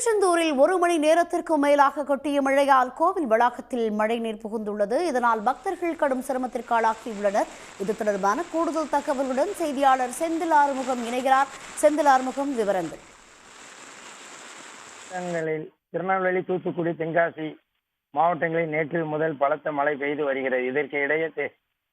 திருச்செந்தூரில் 1 மணி நேரத்திற்கும் மேலாக கொட்டிய மழையால் கோவில் வளாகத்தில் மழைநீர் புகுந்துள்ளது. இதனால் பக்தர்கள் கடும் சிரமத்திற்கு ஆளாகியுள்ளனர். இது தொடர்பான கூடுதல் தகவலுடன் செய்தியாளர் செந்தில் ஆறுமுகம் இணைகிறார். செந்தில் ஆறுமுகம், விவரங்கள். திருநெல்வேலி, தூத்துக்குடி, தென்காசி மாவட்டங்களில் நேற்று முதல் பலத்த மழை பெய்து வருகிறது. இதற்கு இடையே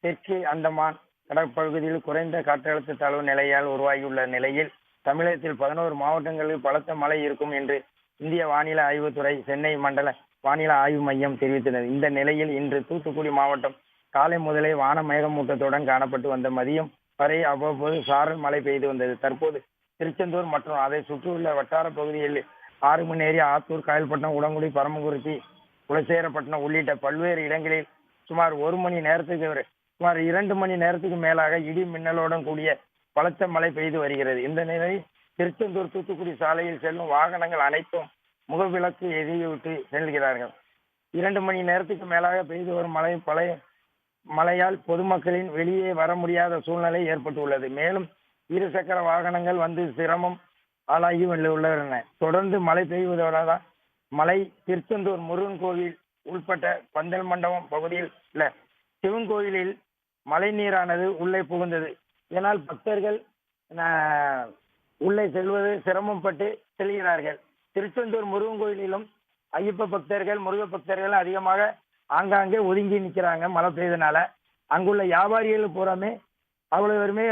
தெற்கு அந்தமான் கடற்பகுதியில் குறைந்த காற்றழுத்த தாழ்வு நிலையால் உருவாகியுள்ள நிலையில் தமிழகத்தில் 11 மாவட்டங்களில் பலத்த மழை இருக்கும் என்று இந்திய வானிலை ஆய்வுத்துறை சென்னை மண்டல வானிலை ஆய்வு மையம் தெரிவித்தது. இந்த நிலையில் இன்று தூத்துக்குடி மாவட்டம் காலை முதலே வான மேகமூட்டத்துடன் காணப்பட்டு வந்த மதியம் வரை அவ்வப்போது சாரல் மழை பெய்து வந்தது. தற்போது திருச்செந்தூர் மற்றும் அதை சுற்றியுள்ள வட்டார பகுதிகளில் ஆறுமணேரி, ஆத்தூர், காயல்பட்டினம், உடங்குடி, பரமக்குறிச்சி, குலசேகரப்பட்டினம் உள்ளிட்ட பல்வேறு இடங்களில் சுமார் 2 மணி நேரத்துக்கு மேலாக இடி மின்னலுடன் கூடிய பலத்த மழை பெய்து வருகிறது. இந்த நிலையில் திருச்செந்தூர் தூத்துக்குடி சாலையில் செல்லும் வாகனங்கள் அனைத்தும் முகவிலக்கு எதிர்விட்டு செல்கிறார்கள். 2 மணி நேரத்துக்கு மேலாக பெய்து வரும் மழையால் பொதுமக்களின் வெளியே வர முடியாத சூழ்நிலை ஏற்பட்டுள்ளது. மேலும் இருசக்கர வாகனங்கள் வந்து சிரமம் ஆளாகி உள்ளன. தொடர்ந்து மழை பெய்வதோட மழை திருச்செந்தூர் முருகன் கோவில் உள்பட்ட பந்தல் மண்டபம் பகுதியில் உள்ள சிவன் கோயிலில் மழை நீரானது உள்ளே புகுந்தது. இதனால் பக்தர்கள் உள்ளே செல்வது சிரமப்பட்டு செல்கிறார்கள். திருச்செந்தூர் முருகன் கோயிலிலும் ஐயப்ப பக்தர்கள், முருக பக்தர்கள் அதிகமாக ஆங்காங்கே ஒதுங்கி நிற்கிறாங்க. மழை பெய்தனால அங்குள்ள வியாபாரிகள் பூராமே அவ்வளவுமே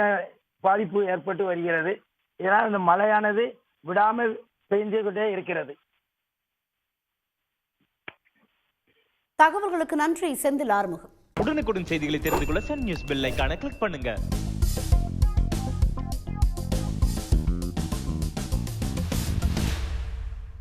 பாதிப்பு ஏற்பட்டு வருகிறது. இதனால் இந்த மழையானது விடாமல் பெய்து கொண்டே இருக்கிறது. தகவல்களுக்கு நன்றி, செந்தில் ஆறுமுகம். உடனுக்குடன் செய்திகளை தெரிந்து கொள்ள சன் நியூஸ் பெல் ஐகானை கிளிக் பண்ணுங்க.